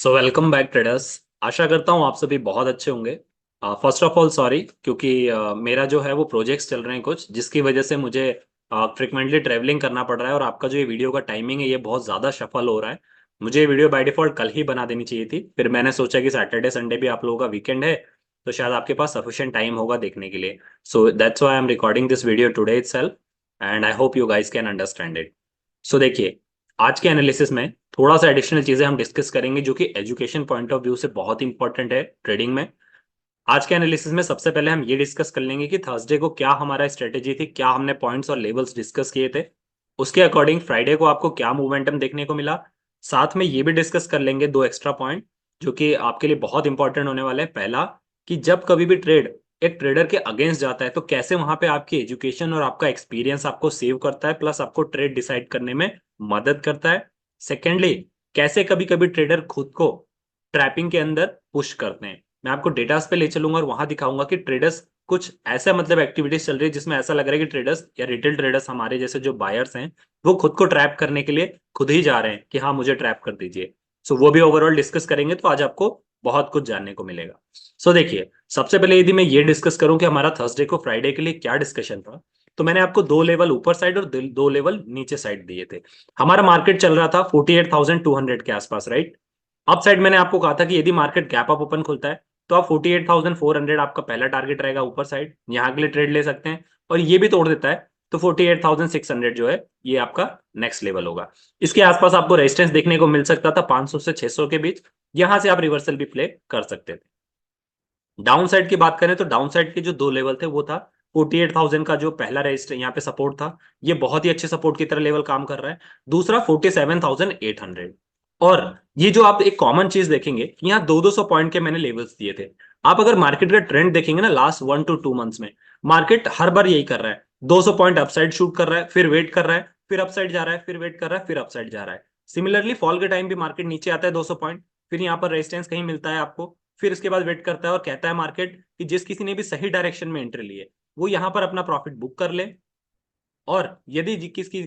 सो welcome back traders. आशा करता हूँ आप सभी बहुत अच्छे होंगे। फर्स्ट ऑफ ऑल सॉरी, क्योंकि मेरा जो है वो प्रोजेक्ट्स चल रहे हैं कुछ, जिसकी वजह से मुझे फ्रिक्वेंटली ट्रैवलिंग करना पड़ रहा है और आपका जो ये वीडियो का टाइमिंग है ये बहुत ज़्यादा सफल हो रहा है। मुझे ये वीडियो बाय डिफॉल्ट कल ही बना देनी चाहिए थी, फिर मैंने सोचा कि सैटरडे संडे भी आप लोगों का वीकेंड है तो शायद आपके पास सफिशिएंट टाइम होगा देखने के लिए। So that's why I am recording this video today itself and I hope you guys can understand it. So देखिए, आज के एनालिसिस में थोड़ा सा एडिशनल चीजें हम डिस्कस करेंगे जो कि एजुकेशन पॉइंट ऑफ व्यू से बहुत इंपॉर्टेंट है ट्रेडिंग में। आज के एनालिसिस में सबसे पहले हम ये डिस्कस कर लेंगे कि थर्सडे को क्या हमारा स्ट्रेटेजी थी, क्या हमने पॉइंट्स और लेवल्स डिस्कस किए थे, उसके अकॉर्डिंग फ्राइडे को आपको क्या मोमेंटम देखने को मिला। साथ में ये भी डिस्कस कर लेंगे दो एक्स्ट्रा पॉइंट जो कि आपके लिए बहुत इंपॉर्टेंट होने वाले हैं। पहला, कि जब कभी भी ट्रेड एक ट्रेडर के अगेंस्ट जाता है तो कैसे वहां पे आपकी एजुकेशन और आपका एक्सपीरियंस आपको सेव करता है, प्लस आपको ट्रेड डिसाइड करने में मदद करता है। सेकेंडली, कैसे कभी कभी ट्रेडर खुद को ट्रैपिंग के अंदर पुश करते हैं। मैं आपको डेटास पे ले चलूंगा और वहां दिखाऊंगा कि ट्रेडर्स कुछ ऐसा मतलब एक्टिविटीज चल रही है जिसमें ऐसा लग रहा है कि ट्रेडर्स या रिटेल ट्रेडर्स हमारे जैसे जो बायर्स हैं वो खुद को ट्रैप करने के लिए खुद ही जा रहे हैं कि हाँ मुझे ट्रैप कर दीजिए। सो वो भी ओवरऑल डिस्कस करेंगे तो आज आपको बहुत कुछ जानने को मिलेगा। सो देखिए, सबसे पहले यदि मैं ये डिस्कस करूं कि हमारा थर्सडे को फ्राइडे के लिए क्या डिस्कशन था, तो मैंने आपको दो लेवल ऊपर साइड और दो लेवल नीचे साइड दिए थे। हमारा मार्केट चल रहा था 48,200 के आसपास, राइट। अप साइड मैंने आपको कहा था कि यदि मार्केट गैप अप ओपन खुलता है तो आप 48,400 आपका पहला टारगेट रहेगा ऊपर साइड, यहां के लिए ट्रेड ले सकते हैं। और ये भी तोड़ देता है तो 48,600 जो है ये आपका नेक्स्ट लेवल होगा। इसके आसपास आपको रेजिस्टेंस देखने को मिल सकता था 500 से 600 के बीच, यहां से आप रिवर्सल भी प्ले कर सकते थे। डाउन साइड की बात करें तो डाउन साइड के जो दो लेवल थे वो था 48,000 का जो पहला रजिस्टर यहाँ पे सपोर्ट था, ये बहुत ही अच्छे सपोर्ट की तरह लेवल काम कर रहा है। दूसरा 47,800। और ये जो आप एक कॉमन चीज देखेंगे कि यहाँ 200 पॉइंट के मैंने लेवल्स दिए थे। आप अगर मार्केट का ट्रेंड देखेंगे ना लास्ट 1 to 2 मंथ्स में, मार्केट हर बार यही कर रहा है, 200 पॉइंट अपसाइड शूट कर रहा है, फिर वेट कर रहा है, फिर अपसाइड जा रहा है, फिर वेट कर रहा है, फिर अपसाइड जा रहा है। सिमिलरली फॉल के टाइम भी मार्केट नीचे आता है 200 पॉइंट, फिर यहाँ पर रेजिस्टेंस कहीं मिलता है आपको, फिर इसके बाद वेट करता है और कहता है मार्केट कि जिस किसी ने भी सही डायरेक्शन में एंट्री ली है वो यहां पर अपना प्रॉफिट बुक कर ले, और यदि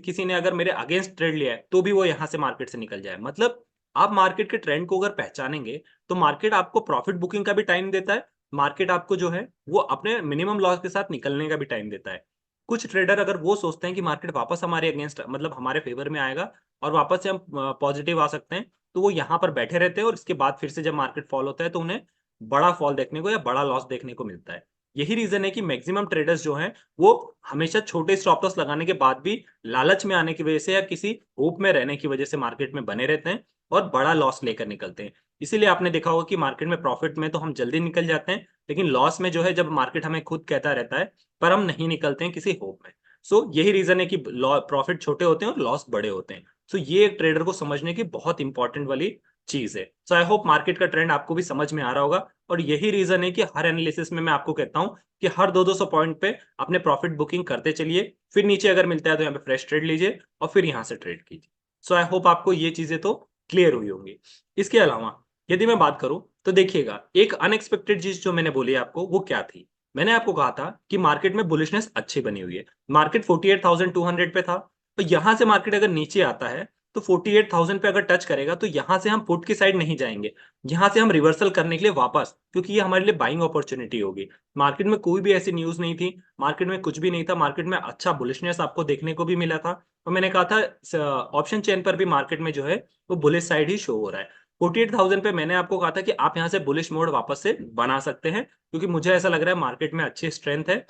किसी ने अगर मेरे अगेंस्ट ट्रेड लिया है तो भी वो यहां से मार्केट से निकल जाए। मतलब आप मार्केट के ट्रेंड को अगर पहचानेंगे तो मार्केट आपको प्रॉफिट बुकिंग का भी टाइम देता है, मार्केट आपको जो है वो अपने मिनिमम लॉस के साथ निकलने का भी टाइम देता है। कुछ ट्रेडर अगर वो सोचते हैं कि मार्केट वापस हमारे अगेंस्ट मतलब हमारे फेवर में आएगा और वापस से हम पॉजिटिव आ सकते हैं, तो वो यहां पर बैठे रहते हैं और इसके बाद फिर से जब मार्केट फॉल होता है तो उन्हें बड़ा फॉल देखने को या बड़ा लॉस देखने को मिलता है। यही रीजन है कि मैक्सिमम ट्रेडर्स जो हैं वो हमेशा छोटे स्टॉप लॉस लगाने के बाद भी लालच में आने की वजह से या किसी होप में रहने की वजह से मार्केट में बने रहते हैं और बड़ा लॉस लेकर निकलते हैं। इसीलिए आपने देखा होगा कि मार्केट में प्रॉफिट में तो हम जल्दी निकल जाते हैं, लेकिन लॉस में जो है जब मार्केट हमें खुद कहता रहता है पर हम नहीं निकलते हैं किसी होप में। सो यही रीजन है कि प्रॉफिट छोटे होते हैं और लॉस बड़े होते हैं। सो ये एक ट्रेडर को समझने की बहुत इंपॉर्टेंट वाली चीज है। सो आई होप मार्केट का ट्रेंड आपको भी समझ में आ रहा होगा, और यही रीजन है कि हर एनालिसिस में मैं आपको कहता हूं कि हर 200 पॉइंट पे अपने प्रॉफिट बुकिंग करते चलिए, फिर नीचे अगर मिलता है तो यहाँ पे फ्रेश ट्रेड लीजिए और फिर यहाँ से ट्रेड कीजिए। सो आई होप आपको ये चीजें तो क्लियर हुई होंगी। इसके अलावा यदि मैं बात करूं तो देखिएगा, एक अनएक्सपेक्टेड चीज जो मैंने बोली आपको वो क्या थी। मैंने आपको कहा था कि मार्केट में बुलिशनेस अच्छी बनी हुई है, मार्केट 48,200 पे था, तो यहां से मार्केट अगर नीचे आता है तो 48,000 पे अगर टच करेगा तो यहां से हम पुट की साइड नहीं जाएंगे, यहां से हम रिवर्सल करने के लिए वापस, क्योंकि ये हमारे लिए बाइंग अपॉर्चुनिटी होगी। मार्केट में कोई भी ऐसी न्यूज नहीं थी, मार्केट में कुछ भी नहीं था, मार्केट में अच्छा बुलिशनेस आपको देखने को भी मिला था। और मैंने कहा था ऑप्शन चेन पर भी मार्केट में जो है वो बुलिश साइड ही शो हो रहा है। 48,000 पे मैंने आपको कहा था कि आप यहाँ से बुलिश मोड वापस से बना सकते हैं, क्योंकि मुझे ऐसा लग रहा है मार्केट में अच्छी स्ट्रेंथ है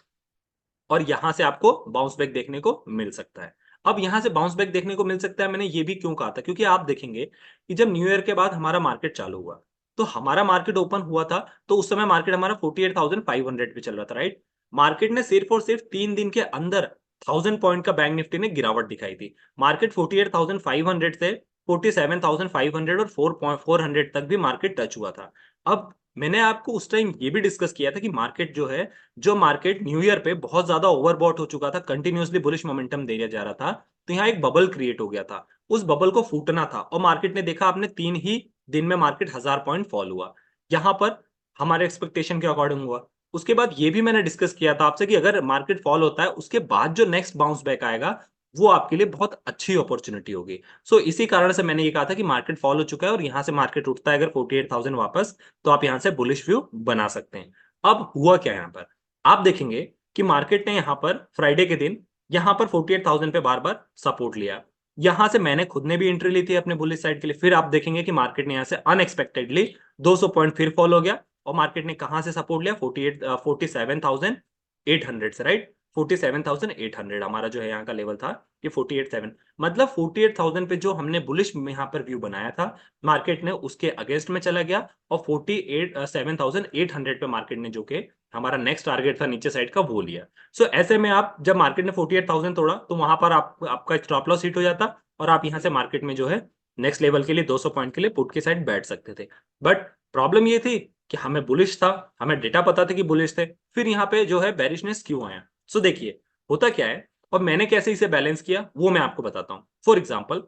और यहां से आपको बाउंस बैक देखने को मिल सकता है। अब यहां से बाउंस बैक देखने को मिल सकता है, मैंने ये भी क्यों कहा था, क्योंकि आप देखेंगे कि जब न्यू ईयर के बाद हमारा मार्केट चालू हुआ तो हमारा मार्केट ओपन हुआ था, तो उस समय मार्केट हमारा 48,500 पे चल रहा था, राइट। मार्केट ने सिर्फ और सिर्फ 3 दिन के अंदर 1,000 पॉइंट का बैंक निफ्टी ने गिरावट दिखाई थी। मार्केट 48,500 से 47,500 और 400 तक भी मार्केट टच हुआ था। अब मैंने आपको उस टाइम ये भी डिस्कस किया था कि मार्केट जो है, जो मार्केट न्यू ईयर पे बहुत ज्यादा ओवरबॉट हो चुका था, कंटिन्यूअसली बुलिश मोमेंटम दिया जा रहा था, तो यहाँ एक बबल क्रिएट हो गया था। उस बबल को फूटना था और मार्केट ने देखा, आपने 3 ही दिन में मार्केट 1,000 पॉइंट फॉल हुआ। यहाँ पर हमारे एक्सपेक्टेशन के अकॉर्डिंग हुआ। उसके बाद ये भी मैंने डिस्कस किया था आपसे कि अगर मार्केट फॉल होता है उसके बाद जो नेक्स्ट बाउंस बैक आएगा वो आपके लिए बहुत अच्छी अपॉर्चुनिटी होगी। सो इसी कारण से मैंने ये कहा था कि मार्केट फॉल हो चुका है और यहाँ से मार्केट उठता है अगर 48,000 वापस, तो आप यहाँ से बुलिश व्यू बना सकते हैं। अब हुआ क्या यहाँ पर? आप देखेंगे कि मार्केट ने यहाँ पर फ्राइडे के दिन यहाँ पर 48,000 पे बार-बार सपोर्ट लिया। यहाँ से मैंने खुद ने भी एंट्री ली थी अपने बुलिश साइड के लिए। फिर आप देखेंगे कि मार्केट ने यहाँ से अनएक्सपेक्टेडली 200 पॉइंट फिर फॉल हो गया और मार्केट ने कहाँ से सपोर्ट लिया? 47,800 से, राइट? 47,800 हमारा जो है यहाँ का लेवल था, ये 48,700, मतलब 48,000 पे जो हमने बुलिश यहाँ पर व्यू बनाया था, मार्केट ने उसके अगेंस्ट में चला गया और 47,800 पे मार्केट ने जो कि हमारा नेक्स्ट टारगेट था नीचे साइड का, वो लिया। सो ऐसे में आप जब मार्केट ने 48,000 तोड़ा तो वहां पर आपका स्टॉप लॉस हिट हो जाता और आप यहाँ से मार्केट में जो है नेक्स्ट लेवल के लिए 200 पॉइंट के लिए पुट की साइड बैठ सकते थे। बट प्रॉब्लम ये थी कि हमें बुलिश था, हमें डेटा पता था कि बुलिश थे, फिर यहाँ पे जो है बेरिशनेस क्यों आया। सो देखिए होता क्या है और मैंने कैसे इसे बैलेंस किया वो मैं आपको बताता हूँ। फॉर एग्जाम्पल,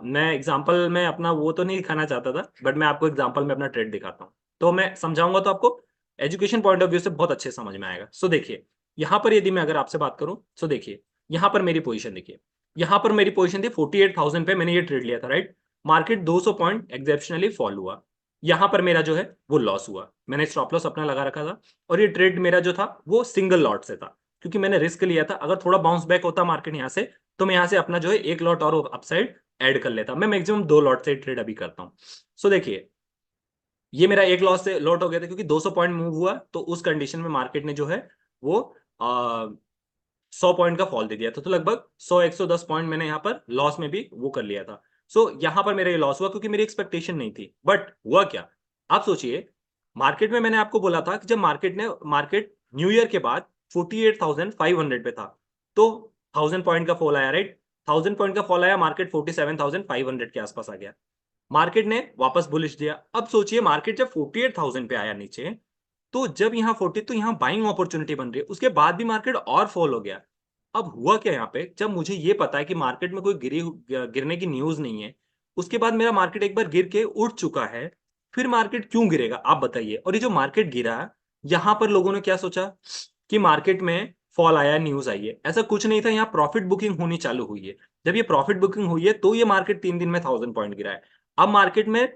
मैं एग्जाम्पल में अपना वो तो नहीं दिखाना चाहता था, बट मैं आपको एग्जाम्पल में अपना ट्रेड दिखाता हूँ, तो मैं समझाऊंगा तो आपको एजुकेशन पॉइंट ऑफ व्यू से बहुत अच्छे समझ में आएगा। सो देखिए यहाँ पर यदि मैं अगर आपसे बात करूं, सो देखिए यहाँ पर मेरी पोजीशन देखिए, यहाँ पर मेरी पोजीशन थी 48,000 पे, मैंने ये ट्रेड लिया था, right? Market 200 point exceptionally fall हुआ, यहाँ पर मेरा जो है वो लॉस हुआ, मैंने स्टॉप लॉस अपना लगा रखा था और ये ट्रेड मेरा जो था वो सिंगल लॉट से था, क्योंकि मैंने रिस्क लिया था अगर थोड़ा बाउंस बैक होता मार्केट यहाँ से, तो मैं यहाँ से अपना जो है एक लॉट और अपसाइड ऐड कर लेता। मैं मैक्सिमम 2 लॉट से ट्रेड अभी करता हूँ। सो देखिए ये मेरा एक लॉस से लॉट हो गया था क्योंकि 200 पॉइंट मूव हुआ, तो उस कंडीशन में मार्केट ने जो है वो 100 पॉइंट का फॉल दे दिया था, तो लगभग 100-110 पॉइंट मैंने यहाँ पर लॉस में भी वो कर लिया था। सो यहाँ पर मेरा ये लॉस हुआ क्योंकि मेरी एक्सपेक्टेशन नहीं थी। बट हुआ क्या, आप सोचिए, मार्केट में मैंने आपको बोला था कि जब मार्केट न्यू ईयर के बाद 48,500 पे था, तो 1000 पॉइंट का फॉल आया, राइट? 1000 पॉइंट का फॉल आया, मार्केट 47,500 के आसपास आ गया, मार्केट ने वापस बुलिश दिया। अब सोचिए मार्केट जब 48,000 पे आया नीचे, तो जब यहाँ 40, तो यहाँ बाइंग अपॉर्चुनिटी बन रही है, उसके बाद भी मार्केट और फॉल हो गया। अब हुआ क्या यहाँ पे, जब मुझे ये पता है कि मार्केट में कोई गिरने की न्यूज नहीं है, उसके बाद मेरा मार्केट एक बार गिर के उठ चुका है, फिर मार्केट क्यों गिरेगा आप बताइए? और ये जो मार्केट गिरा, यहाँ पर लोगों ने क्या सोचा कि मार्केट में फॉल आया, न्यूज आई है, ऐसा कुछ नहीं था, यहाँ प्रॉफिट बुकिंग होनी चालू हुई है। जब ये प्रॉफिट बुकिंग हुई है तो ये मार्केट 3 दिन में 1000 पॉइंट गिरा है। अब मार्केट में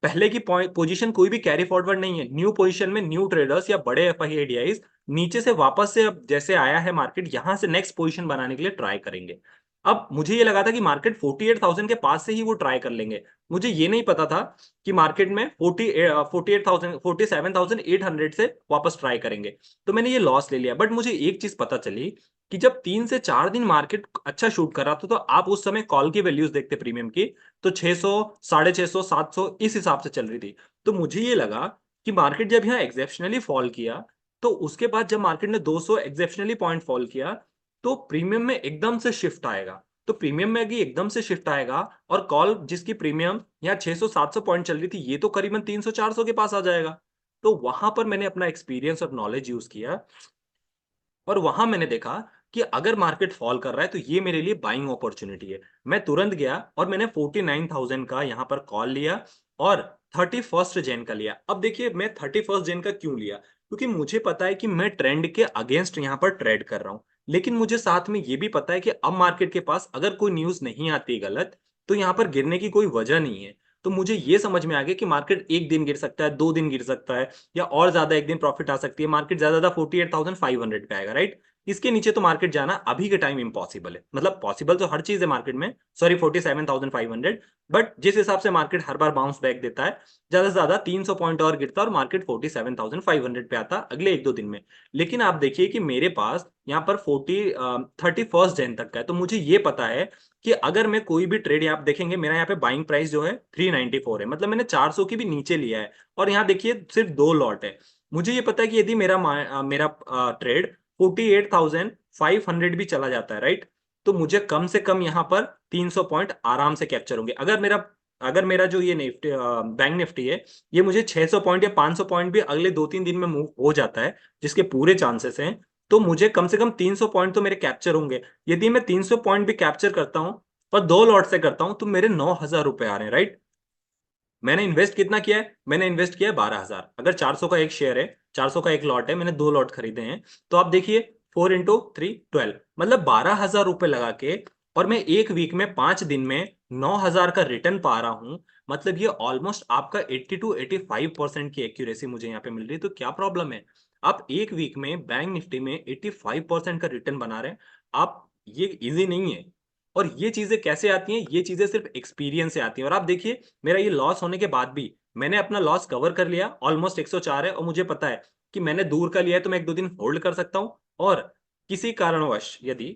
पहले की पोजीशन कोई भी कैरी फॉरवर्ड नहीं है, न्यू पोजीशन में न्यू ट्रेडर्स या बड़े एफआईआईडीआईज नीचे से वापस से अब जैसे आया है मार्केट, यहां से नेक्स्ट पोजीशन बनाने के लिए ट्राई करेंगे। अब मुझे ये लगा था कि मार्केट 48,000 के पास से ही वो ट्राई कर लेंगे, मुझे ये नहीं पता था कि मार्केट में 48,000 47,800 से वापस ट्राई करेंगे, तो मैंने ये लॉस ले लिया। बट मुझे एक चीज पता चली कि जब 3 से 4 दिन मार्केट अच्छा शूट कर रहा था, तो आप उस समय कॉल की वैल्यूज देखते प्रीमियम की, तो 600, 650, 700 इस हिसाब से चल रही थी। तो मुझे ये लगा कि मार्केट जब यहाँ एक्सेप्शनली फॉल किया, तो उसके बाद जब मार्केट ने 200 एक्सेप्शनली पॉइंट फॉल किया, तो प्रीमियम में एकदम से शिफ्ट आएगा। तो प्रीमियम में अगर एकदम से शिफ्ट आएगा और कॉल जिसकी प्रीमियम यहाँ 600-700 पॉइंट चल रही थी, ये तो करीबन 300-400 के पास आ जाएगा। तो वहां पर मैंने अपना एक्सपीरियंस और नॉलेज यूज किया और वहां मैंने देखा कि अगर मार्केट फॉल कर रहा है तो ये मेरे लिए बाइंग अपॉर्चुनिटी है। मैं तुरंत गया और मैंने 49,000 का यहाँ पर कॉल लिया और 31 जन का लिया। अब देखिए मैं 31 जन का क्यों लिया, क्योंकि मुझे पता है कि मैं ट्रेंड के अगेंस्ट यहाँ पर ट्रेड कर रहा हूँ, लेकिन मुझे साथ में ये भी पता है कि अब मार्केट के पास अगर कोई न्यूज नहीं आती गलत, तो यहाँ पर गिरने की कोई वजह नहीं है। तो मुझे ये समझ में आ गया कि मार्केट एक दिन गिर सकता है, 2 दिन गिर सकता है, या और ज्यादा एक दिन प्रॉफिट आ सकती है, मार्केट ज्यादा ज्यादा 48,500 पे आएगा, राइट? इसके नीचे तो मार्केट जाना अभी के टाइम इम्पॉसिबल है, मतलब पॉसिबल तो हर चीज है मार्केट में, सॉरी 47,500, बट जिस हिसाब से मार्केट हर बार बाउंस बैक देता है, ज्यादा से ज्यादा 300 पॉइंट और गिरता और मार्केट 47,500 पे आता अगले 1-2 दिन में। लेकिन आप देखिए कि मेरे पास यहाँ पर 31 जन तक का है, तो मुझे ये पता है कि अगर मैं कोई भी ट्रेड, आप देखेंगे मेरा यहाँ पे बाइंग प्राइस जो है 394 है, मतलब मैंने 400 की भी नीचे लिया है, और यहाँ देखिए सिर्फ 2 लॉट है। मुझे ये पता है कि यदि मेरा ट्रेड 48,500 भी चला जाता है, राइट, तो मुझे कम से कम यहाँ पर 300 पॉइंट आराम से कैप्चर होंगे। अगर मेरा जो ये निफ्टी बैंक निफ्टी है, ये मुझे 600 पॉइंट या 500 पॉइंट भी अगले 2-3 दिन में मूव हो जाता है, जिसके पूरे चांसेस हैं, तो मुझे कम से कम 300 पॉइंट तो मेरे कैप्चर होंगे। यदि मैं 300 पॉइंट भी कैप्चर करता हूं और 2 लॉट से करता हूं, तो मेरे 9,000 रुपए आ रहे हैं, राइट? मैंने इन्वेस्ट कितना किया है? मैंने इन्वेस्ट किया है 12,000। अगर 400 का एक शेयर है, 400 का एक लॉट है, मैंने 2 लॉट खरीदे हैं, तो आप देखिए 4 × 3 12, मतलब 12,000 रुपए लगा के और मैं एक वीक में 5 दिन में 9,000 का रिटर्न पा रहा हूं, मतलब ये ऑलमोस्ट आपका 80 to 85% की एक्यूरेसी मुझे यहाँ पे मिल रही है। तो क्या प्रॉब्लम है? आप एक वीक में बैंक निफ्टी में 85% का रिटर्न बना रहे हैं। आप, ये इजी नहीं है। और ये चीजें कैसे आती हैं? ये चीजें सिर्फ एक्सपीरियंस से आती हैं। और आप देखिए, मेरा ये लॉस होने के बाद भी मैंने अपना लॉस कवर कर लिया। ऑलमोस्ट 104 है और मुझे पता है कि मैंने दूर का लिया है तो मैं 1-2 दिन होल्ड कर सकता हूं। और किसी कारणवश यदि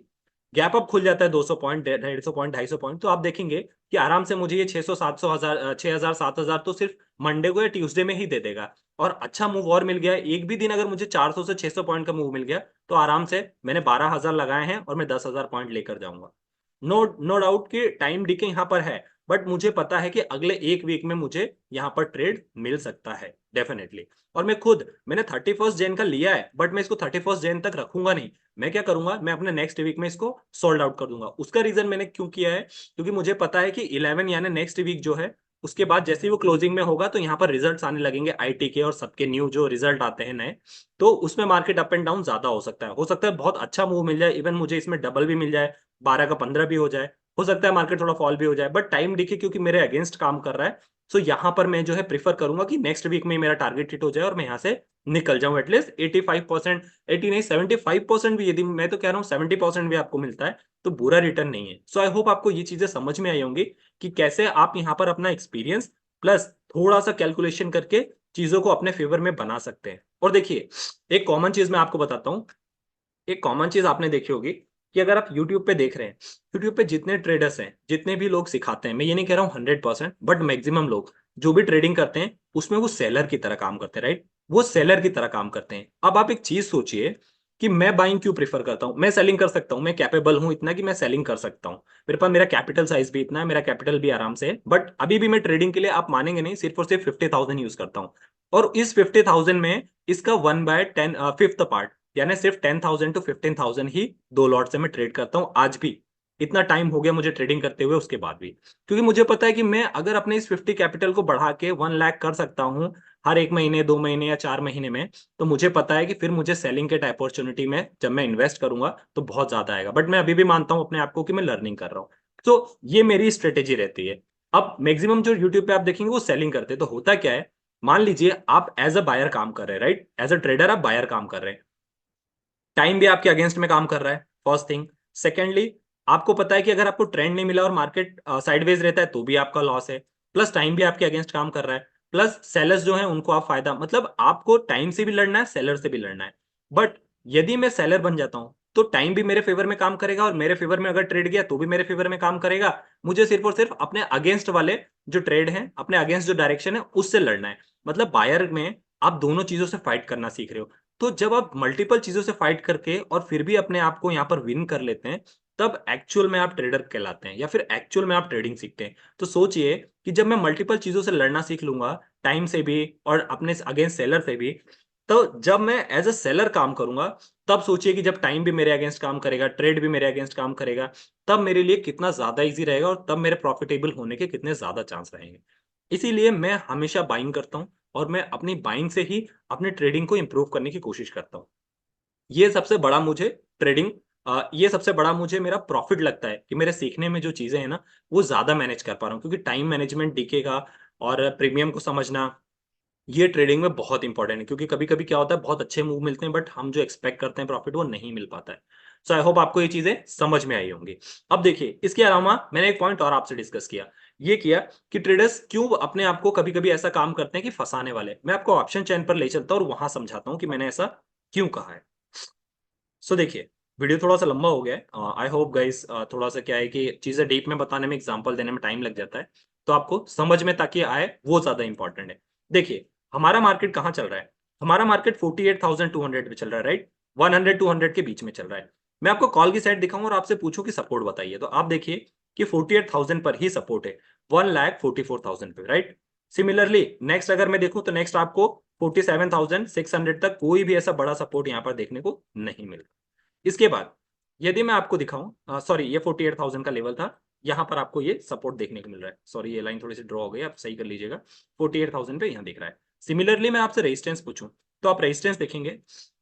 गैप अप खुल जाता है 200 पॉइंट, 150 पॉइंट, 250 पॉइंट, तो आप देखेंगे कि आराम से मुझे ये 600, 700, 6000, 6000 तो सिर्फ मंडे को या ट्यूसडे में ही दे देगा। और अच्छा मूव और मिल गया, एक भी दिन अगर मुझे 400 से 600 पॉइंट का मूव मिल गया, तो आराम से मैंने 12,000 लगाए हैं और मैं 10,000 पॉइंट लेकर जाऊंगा। नो नो डाउट कि टाइम डिके यहाँ पर है, बट मुझे पता है कि अगले एक वीक में मुझे यहाँ पर ट्रेड मिल सकता है डेफिनेटली। और मैंने 31 जैन का लिया है, बट मैं इसको 31 जैन तक रखूंगा नहीं। मैं क्या करूंगा, मैं अपने नेक्स्ट वीक में इसको सोल्ड आउट कर दूंगा। उसका रीजन मैंने क्यों किया है, क्योंकि मुझे पता है कि 11 यानी नेक्स्ट वीक जो है, उसके बाद जैसे ही वो क्लोजिंग में होगा तो यहाँ पर रिजल्ट्स आने लगेंगे आईटी के और सबके न्यू जो रिजल्ट आते हैं नए। तो उसमें मार्केट अप एंड डाउन ज्यादा हो सकता है बहुत अच्छा मूव मिल जाए, इवन मुझे इसमें डबल भी मिल जाए, 12 का 15 भी हो सकता है मार्केट थोड़ा फॉल भी हो जाए, बट टाइम देखिए क्योंकि मेरे अगेंस्ट काम कर रहा है। सो यहाँ पर मैं जो है प्रीफर करूंगा कि नेक्स्ट वीक में मेरा टारगेट हिट हो जाए और मैं यहाँ से निकल जाऊं एटलीस्ट 85%, 80 नहीं 75% भी, यदि मैं तो कह रहा हूँ 70% भी आपको मिलता है तो बुरा रिटर्न नहीं है। सो आई होप आपको ये चीजें समझ में आई होंगी कि कैसे आप यहाँ पर अपना एक्सपीरियंस प्लस थोड़ा सा कैलकुलेशन करके चीजों को अपने फेवर में बना सकते हैं। और देखिए, एक कॉमन चीज मैं आपको बताता हूँ। एक कॉमन चीज आपने देखी होगी कि अगर आप यूट्यूब पे देख रहे हैं, यूट्यूब पे जितने ट्रेडर्स हैं, जितने भी लोग सिखाते हैं, मैं ये नहीं कह रहा हूँ 100%, बट मैक्सिमम लोग जो भी ट्रेडिंग करते हैं उसमें वो सेलर की तरह काम करते हैं, राइट? वो सेलर की तरह काम करते हैं। अब आप एक चीज सोचिए कि मैं बाइंग क्यों प्रीफर करता हूं, मैं सेलिंग कर सकता हूं, मैं कैपेबल हूं इतना कि मैं सेलिंग कर सकता हूं, मेरे पास मेरा कैपिटल साइज भी इतना है, मेरा कैपिटल भी आराम से है, बट अभी भी मैं ट्रेडिंग के लिए, आप मानेंगे नहीं, सिर्फ और सिर्फ 50,000 यूज करता हूं। और इस 50,000 में इसका 1/10 फिफ्थ पार्ट, यानी सिर्फ 10,000 to 15,000 ही दो लॉट से मैं ट्रेड करता हूं आज भी। इतना टाइम हो गया मुझे ट्रेडिंग करते हुए, उसके बाद भी, क्योंकि मुझे पता है कि मैं अगर अपने इस 50 कैपिटल को बढ़ा के 1 लाख कर सकता हूं हर एक महीने, 2 महीने या 4 महीने में, तो मुझे पता है कि फिर मुझे सेलिंग के अपॉर्चुनिटी में जब मैं इन्वेस्ट करूंगा तो बहुत ज्यादा आएगा। बट मैं अभी भी मानता हूं अपने आप को कि मैं लर्निंग कर रहा हूं। तो ये मेरी स्ट्रेटेजी रहती है। अब मैक्सिमम जो यूट्यूब पे आप देखेंगे वो सेलिंग करते हैं, तो होता क्या है, मान लीजिए आप एज अ बायर काम कर रहे हैं, राइट? एज अ ट्रेडर आप बायर काम कर रहे हैं, टाइम भी आपके अगेंस्ट में काम कर रहा है, फर्स्ट थिंग। सेकेंडली, आपको पता है कि अगर आपको ट्रेंड नहीं मिला और मार्केट साइडवेज रहता है तो भी आपका लॉस है, प्लस टाइम भी आपके अगेंस्ट काम कर रहा है, प्लस सेलर्स जो है उनको आप फायदा, मतलब आपको टाइम से भी लड़ना है, सेलर से भी लड़ना है। बट यदि मैं सेलर बन जाता हूं तो टाइम भी मेरे फेवर में काम करेगा और मेरे फेवर में अगर ट्रेड गया तो भी मेरे फेवर में काम करेगा। मुझे सिर्फ और सिर्फ अपने अगेंस्ट वाले जो ट्रेड है, अपने अगेंस्ट जो डायरेक्शन है उससे लड़ना है। मतलब बायर में आप दोनों चीजों से फाइट करना सीख रहे हो। तो जब आप मल्टीपल चीजों से फाइट करके और फिर भी अपने आप को यहाँ पर विन कर लेते हैं, तब एक्चुअल में आप ट्रेडर कहलाते हैं या फिर एक्चुअल में आप ट्रेडिंग सीखते हैं। तो सोचिए कि जब मैं मल्टीपल चीजों से लड़ना सीख लूंगा, टाइम से भी और अपने अगेंस्ट सेलर से भी, तो जब मैं एज अ सेलर काम करूंगा, तब सोचिए कि जब टाइम भी मेरे अगेंस्ट काम करेगा, ट्रेड भी मेरे अगेंस्ट काम करेगा, तब मेरे लिए कितना ज्यादा इजी रहेगा और तब मेरे प्रॉफिटेबल होने के कितने ज्यादा चांस रहेंगे। इसीलिए मैं हमेशा बाइंग करता हूं और मैं अपनी बाइंग से ही अपने ट्रेडिंग को इंप्रूव करने की कोशिश करता हूँ। ये सबसे बड़ा मुझे ट्रेडिंग ये सबसे बड़ा मुझे मेरा प्रॉफिट लगता है कि मेरे सीखने में जो चीजें हैं ना, वो ज्यादा मैनेज कर पा रहा हूँ, क्योंकि टाइम मैनेजमेंट दिखेगा और प्रीमियम को समझना, ये ट्रेडिंग में बहुत इंपॉर्टेंट है। क्योंकि कभी कभी क्या होता है, बहुत अच्छे मूव मिलते हैं बट हम जो एक्सपेक्ट करते हैं प्रॉफिट वो नहीं मिल पाता है। सो आई होप आपको ये चीजें समझ में आई होंगी। अब देखिए, इसके अलावा मैंने एक पॉइंट और आपसे डिस्कस किया, ये किया कि ट्रेडर्स क्यों अपने आप को कभी कभी ऐसा काम करते हैं कि फंसाने वाले। मैं आपको ऑप्शन चैन पर ले चलता हूं और वहां समझाता हूं कि मैंने ऐसा क्यों कहा है। सो देखिए, वीडियो थोड़ा सा लंबा हो गया है, आई होप गाइस, थोड़ा सा क्या है कि चीजें डीप में बताने में, एग्जांपल देने में टाइम लग जाता है, तो आपको समझ में ताकि आए वो ज्यादा इंपॉर्टेंट है। देखिए, हमारा मार्केट कहाँ चल रहा है? हमारा मार्केट 48,200 पे चल रहा है, राइट? 100 टू 100 के बीच में चल रहा है। मैं आपको कॉल की साइड दिखाऊं और आपसे पूछूं कि सपोर्ट बताइए, तो आप देखिए कि 48,000 पर ही सपोर्ट है, 1,44,000 पे, राइट? सिमिलरली नेक्स्ट अगर मैं देखूं तो नेक्स्ट आपको 47,600 तक कोई भी ऐसा बड़ा सपोर्ट यहाँ पर देखने को नहीं मिलता। इसके बाद यदि मैं आपको दिखाऊं, सॉरी, ये 48,000 का लेवल था, यहां पर आपको ये सपोर्ट देखने को मिल रहा है। सॉरी, ये लाइन थोड़ी सी ड्रॉ हो गई, आप सही कर लीजिएगा। 48,000 पे यहां दिख रहा है। सिमिलरली मैं आपसे रेजिस्टेंस पूछूं तो आप रेजिस्टेंस देखेंगे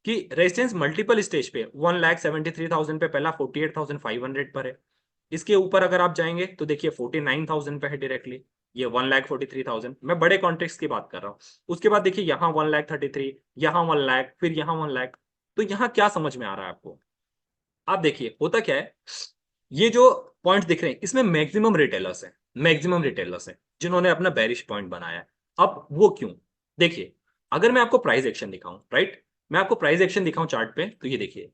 कि रेजिस्टेंस मल्टीपल स्टेज पे 1,73,000 पे पहला, 48,500 पर है। इसके ऊपर अगर आप जाएंगे तो देखिए 49,000 पे है डायरेक्टली, ये 1,43,000, मैं बड़े कॉन्टेक्स्ट की बात कर रहा हूँ। उसके बाद देखिए यहाँ 1,33,000, यहाँ 1,00,000, फिर यहाँ 1,00,000। तो यहाँ क्या समझ में आ रहा है आपको? आप देखिए होता क्या है, ये जो पॉइंट दिख रहे हैं इसमें मैक्सिमम रिटेलर्स हैं, मैक्सिमम रिटेलर्स हैं जिन्होंने अपना बेरिश पॉइंट बनाया है। अब वो क्यों? देखिए, अगर मैं आपको प्राइस एक्शन दिखाऊं, राइट, मैं आपको प्राइस एक्शन दिखाऊं चार्ट पे, तो ये देखिए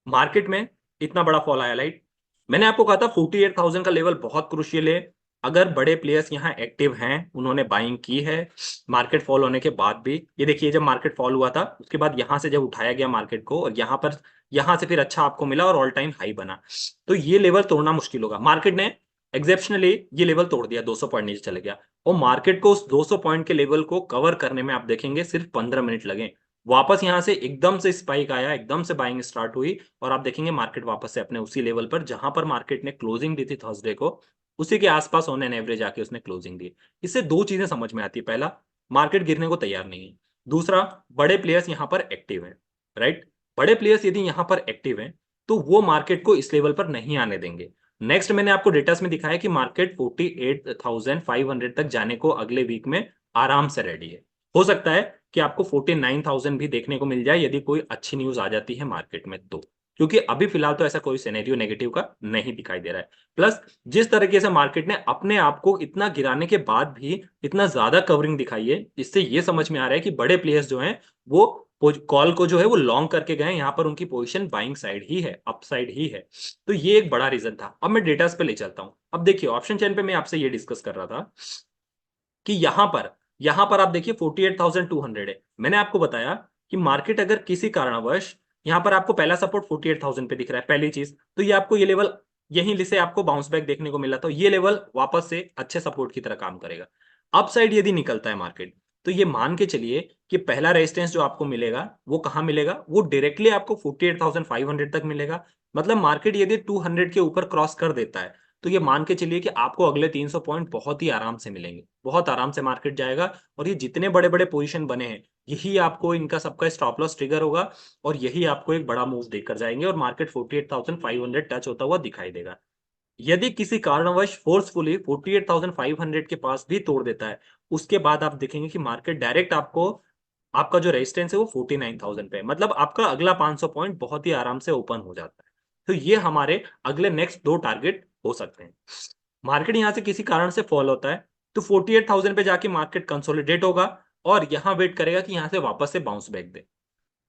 मार्केट में इतना बड़ा फॉल आया, राइट। मैंने आपको कहा था 48,000 का लेवल बहुत क्रूशियल है। अगर बड़े प्लेयर्स यहाँ एक्टिव हैं, उन्होंने बाइंग की है मार्केट फॉल होने के बाद भी। ये देखिए जब मार्केट फॉल हुआ था उसके बाद यहाँ से जब उठाया गया मार्केट को, और यहाँ से फिर अच्छा आपको मिला और ऑल टाइम हाई बना, तो ये लेवल तोड़ना मुश्किल होगा। मार्केट ने एक्सेप्शनली ये लेवल तोड़ दिया, 200 पॉइंट नीचे चले गया, और मार्केट को उस 200 पॉइंट के लेवल को कवर करने में आप देखेंगे सिर्फ 15 मिनट लगे। वापस यहां से एकदम से स्पाइक आया, एकदम से बाइंग स्टार्ट हुई, और आप देखेंगे मार्केट वापस से अपने उसी लेवल पर जहां पर मार्केट ने क्लोजिंग दी थी थर्सडे को, उसी के आसपास ऑन एन एवरेज आके उसने क्लोजिंग दी। इससे दो चीजें समझ में आती है, पहला, मार्केट गिरने को तैयार नहीं है, दूसरा, बड़े प्लेयर्स यहां पर एक्टिव है, राइट। बड़े प्लेयर्स यदि यहां पर एक्टिव है तो वो मार्केट को इस लेवल पर नहीं आने देंगे। नेक्स्ट मैंने आपको डेटास में दिखाया कि मार्केट 48,500 तक जाने को अगले वीक में आराम से रेडी है। हो सकता है कि आपको 49,000 भी देखने को मिल जाए यदि कोई अच्छी न्यूज आ जाती है मार्केट में तो, क्योंकि अभी फिलहाल तो ऐसा कोई सिनेरियो नेगेटिव का नहीं दिखाई दे रहा है। प्लस जिस तरीके से मार्केट ने अपने आप को इतना गिराने के बाद भी इतना ज्यादा कवरिंग दिखाई है, इससे ये समझ में आ रहा है कि बड़े प्लेयर्स जो हैं वो कॉल को जो है वो लॉन्ग करके गए, यहाँ पर उनकी पोजीशन बाइंग साइड ही है, अपसाइड ही है। तो ये एक बड़ा रीजन था। अब मैं डेटास पे ले चलता हूं। अब देखिए ऑप्शन चेन पे मैं आपसे ये डिस्कस कर रहा था कि यहां पर आप देखिए 48,200 है। मैंने आपको बताया कि मार्केट अगर किसी कारणवश यहां पर आपको पहला सपोर्ट 48,000 पे दिख रहा है, पहली चीज तो ये आपको ये लेवल यहीं से आपको बाउंस बैक देखने को मिला, तो ये लेवल वापस से अच्छे सपोर्ट की तरह काम करेगा। अपसाइड यदि निकलता है मार्केट, तो ये मान के चलिए कि पहला रेजिस्टेंस जो आपको मिलेगा वो कहां मिलेगा, वो डायरेक्टली आपको 48,500 तक मिलेगा। मतलब मार्केट यदि 200 के ऊपर क्रॉस कर देता है तो ये मान के चलिए कि आपको अगले 300 पॉइंट बहुत ही आराम से मिलेंगे, बहुत आराम से मार्केट जाएगा। और ये जितने बड़े बड़े पोजीशन बने हैं यही आपको इनका सबका स्टॉप लॉस ट्रिगर होगा, और यही आपको एक बड़ा मूव देकर जाएंगे और मार्केट 48,500 टच होता हुआ दिखाई देगा। यदि किसी कारणवश फोर्सफुली 48,500 के पास भी तोड़ देता है, उसके बाद आप देखेंगे कि मार्केट डायरेक्ट आपको आपका जो रेजिस्टेंस है वो 49,000 पे है। मतलब आपका अगला 500 पॉइंट बहुत ही आराम से ओपन हो जाता है। तो ये हमारे अगले नेक्स्ट दो टारगेट हो सकते हैं। मार्केट यहां से किसी कारण से फॉल होता है तो 48,000 पे जाके मार्केट कंसोलिडेट होगा और यहां वेट करेगा कि यहां से वापस से बाउंस बैक दे।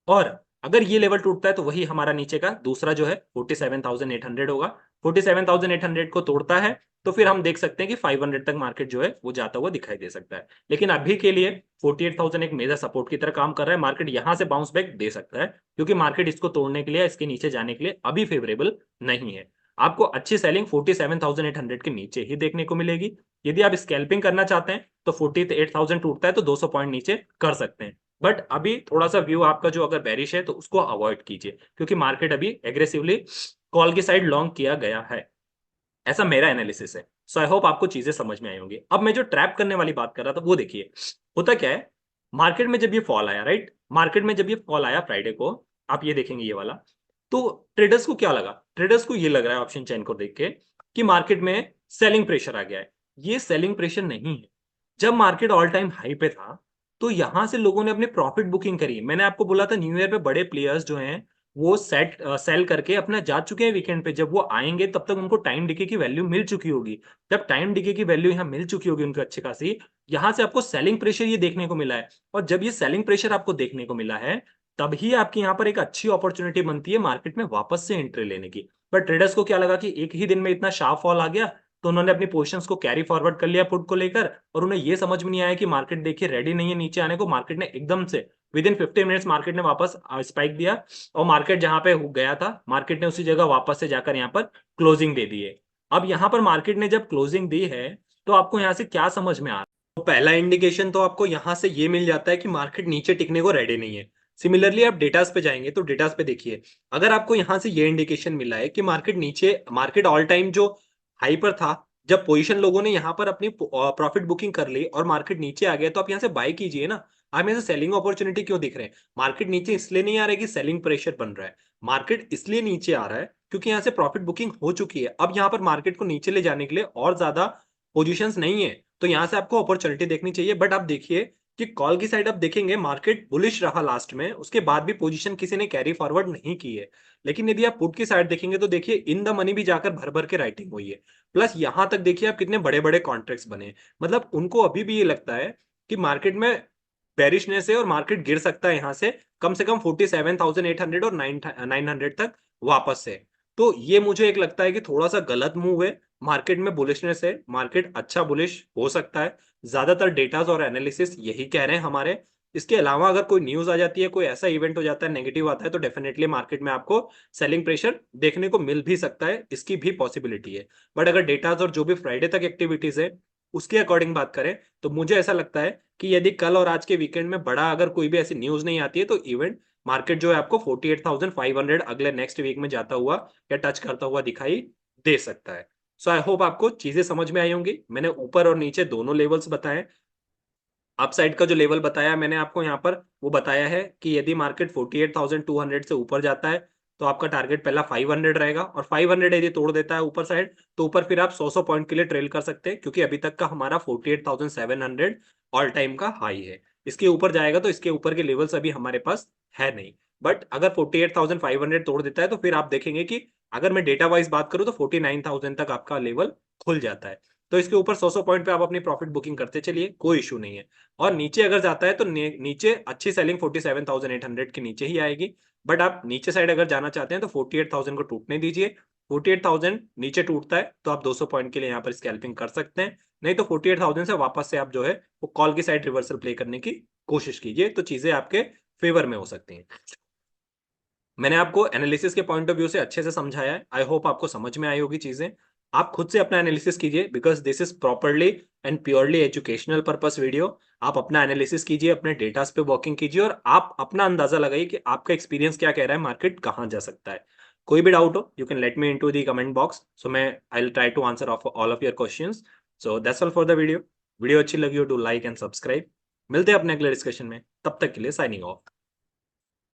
और अगर ये लेवल टूटता है तो वही हमारा नीचे का दूसरा जो है 47,800 होगा। 47,800 को तोड़ता है तो फिर हम देख सकते हैं कि 500 तक मार्केट जो है वो जाता हुआ दिखाई दे सकता है। लेकिन अभी के लिए 48,000 एक मेजर सपोर्ट की तरह काम कर रहा है। मार्केट यहां से बाउंस बैक दे सकता है क्योंकि मार्केट इसको तोड़ने के लिए, इसके नीचे जाने के लिए अभी फेवरेबल नहीं है। आपको अच्छी सेलिंग 47,800 के नीचे ही देखने को मिलेगी। यदि आप स्कैल्पिंग करना चाहते हैं तो 48,000 टूटता है तो 200 पॉइंट नीचे कर सकते हैं। बट अभी थोड़ा सा व्यू आपका जो अगर बेरिश है तो उसको अवॉइड कीजिए क्योंकि मार्केट अभी एग्रेसिवली कॉल की साइड लॉन्ग किया गया है। ऐसा मेरा एनालिसिस है। सो आई होप आपको चीजें समझ में आई होंगी। अब मैं जो ट्रैप करने वाली बात कर रहा था वो देखिए, होता क्या है, मार्केट में जब ये फॉल आया, राइट, मार्केट में जब ये फॉल आया फ्राइडे को, आप ये देखेंगे ये वाला, तो ट्रेडर्स को क्या लगा, ट्रेडर्स को ये लग रहा है ऑप्शन चेन को देख के कि मार्केट में सेलिंग प्रेशर आ गया है। ये सेलिंग प्रेशर नहीं है। जब मार्केट ऑल टाइम हाई पे था तो यहां से लोगों ने अपने प्रॉफिट बुकिंग करी। मैंने आपको बोला था न्यू ईयर पे बड़े प्लेयर्स जो हैं वो सेल करके अपना जा चुके हैं वीकेंड पे। जब वो आएंगे तब तक उनको टाइम डिके की वैल्यू मिल चुकी होगी। जब टाइम डिके की वैल्यू यहाँ मिल चुकी होगी उनको अच्छी खासी, यहाँ से आपको सेलिंग प्रेशर ये देखने को मिला है। और जब ये सेलिंग प्रेशर आपको देखने को मिला है तभी आपकी यहाँ पर एक अच्छी अपॉर्चुनिटी बनती है मार्केट में वापस से एंट्री लेने की। पर ट्रेडर्स को क्या लगा कि एक ही दिन में इतना शार्प फॉल आ गया तो उन्होंने अपनी पोजीशंस को कैरी फॉरवर्ड कर लिया पुट को लेकर, और उन्हें ये समझ में नहीं आया कि मार्केट देखिए रेडी नहीं है नीचे आने को। मार्केट ने एकदम से विद इन 15 मिनट्स मार्केट ने वापस स्पाइक दिया और मार्केट जहां पे गया था मार्केट ने उसी जगह वापस से जाकर यहाँ पर क्लोजिंग दे दी है। अब यहाँ पर मार्केट ने जब क्लोजिंग दी है तो आपको यहाँ से क्या समझ में आ रहा है? तो पहला इंडिकेशन तो आपको यहाँ से ये मिल जाता है कि मार्केट नीचे टिकने को रेडी नहीं है। सिमिलरली आप डेटास पे जाएंगे तो डेटास पे देखिए, अगर आपको यहाँ से ये इंडिकेशन मिला है कि मार्केट ऑल टाइम जो हाई पर था, जब पोजीशन लोगों ने यहाँ पर अपनी प्रॉफिट बुकिंग कर ली और मार्केट नीचे आ गया तो आप यहाँ से बाय कीजिए ना। आप यहाँ से सेलिंग अपॉर्चुनिटी क्यों दिख रहे हैं? मार्केट नीचे इसलिए नहीं आ रहा है कि सेलिंग प्रेशर बन रहा है, मार्केट इसलिए नीचे आ रहा है क्योंकि यहाँ से प्रॉफिट बुकिंग हो चुकी है। अब यहाँ पर मार्केट को नीचे ले जाने के लिए और ज्यादा पोजीशंस नहीं है, तो यहाँ से आपको अपॉर्चुनिटी देखनी चाहिए। बट आप देखिए कि कॉल की साइड आप देखेंगे मार्केट बुलिश रहा लास्ट में, उसके बाद भी पोजीशन किसी ने कैरी फॉरवर्ड नहीं की है। लेकिन यदि आप पुट की साइड देखेंगे तो देखिए इन द मनी भी जाकर भर भर के राइटिंग हुई है। प्लस यहां तक देखिए आप कितने बड़े बड़े कॉन्ट्रैक्ट्स बने, मतलब उनको अभी भी ये लगता है कि मार्केट में बेरिशनेस है और मार्केट गिर सकता है यहाँ से कम 47,800 और 900 तक वापस से। तो ये मुझे एक लगता है कि थोड़ा सा गलत मूव है। मार्केट में बुलिशनेस है, मार्केट अच्छा बुलिश हो सकता है, ज्यादातर डेटाज और एनालिसिस यही कह रहे हैं हमारे। इसके अलावा अगर कोई न्यूज आ जाती है, कोई ऐसा इवेंट हो जाता है, नेगेटिव आता है, तो डेफिनेटली मार्केट में आपको सेलिंग प्रेशर देखने को मिल भी सकता है, इसकी भी पॉसिबिलिटी है। बट अगर डेटाज और जो भी फ्राइडे तक एक्टिविटीज है उसके अकॉर्डिंग बात करें, तो मुझे ऐसा लगता है कि यदि कल और आज के वीकेंड में बड़ा अगर कोई भी ऐसी न्यूज नहीं आती है, तो इवेंट मार्केट जो है आपको 48,500 अगले नेक्स्ट वीक में जाता हुआ या टच करता हुआ दिखाई दे सकता है। सो आई होप आपको चीजें समझ में आई होंगी। मैंने ऊपर और नीचे दोनों लेवल्स बताए। अपसाइड का जो लेवल बताया मैंने आपको यहाँ पर, वो बताया है कि यदि मार्केट 48,200 से ऊपर जाता है तो आपका टारगेट पहला 500 रहेगा, और 500 यदि तोड़ देता है ऊपर साइड, तो ऊपर फिर आप 100 पॉइंट के लिए ट्रेल कर सकते हैं, क्योंकि अभी तक का हमारा 48,700 ऑल टाइम का हाई है। इसके ऊपर जाएगा तो इसके ऊपर के लेवल्स अभी हमारे पास है नहीं। बट अगर 48,500 तोड़ देता है तो फिर आप देखेंगे कि अगर मैं डेटा वाइज बात करूं तो 49,000 तक आपका लेवल खुल जाता है। तो इसके ऊपर 100 पॉइंट पे आप अपनी प्रॉफिट बुकिंग करते चलिए, कोई इशू नहीं है। और नीचे अगर जाता है तो नीचे अच्छी सेलिंग 47,800 के नीचे ही आएगी। बट आप नीचे साइड अगर जाना चाहते हैं तो 48,000 को टूटने दीजिए। 48,000 नीचे टूटता है तो आप 200 पॉइंट के लिए यहाँ पर स्कैल्पिंग कर सकते हैं, नहीं तो 48,000 से वापस से आप जो है वो कॉल की साइड रिवर्सल प्ले करने की कोशिश कीजिए, तो चीजें आपके फेवर में हो सकती हैं। मैंने आपको एनालिसिस के पॉइंट ऑफ व्यू से अच्छे से समझाया है। आई होप आपको समझ में आई होगी चीजें। आप खुद से अपना एनालिसिस कीजिए, because this is properly and purely educational purpose video. आप अपना एनालिसिस कीजिए, अपने डेटास पे वर्किंग कीजिए, और आप अपना अंदाजा लगाइए कि आपका एक्सपीरियंस क्या कह रहा है, मार्केट कहाँ जा सकता है। कोई भी डाउट हो you can let me into the comment box, so मैं I will try to answer all of your questions. So that's all for the video. Video अच्छी लगी हो टू लाइक एंड सब्सक्राइब। मिलते हैं अपने अगले डिस्कशन में, तब तक के लिए साइनिंग ऑफ।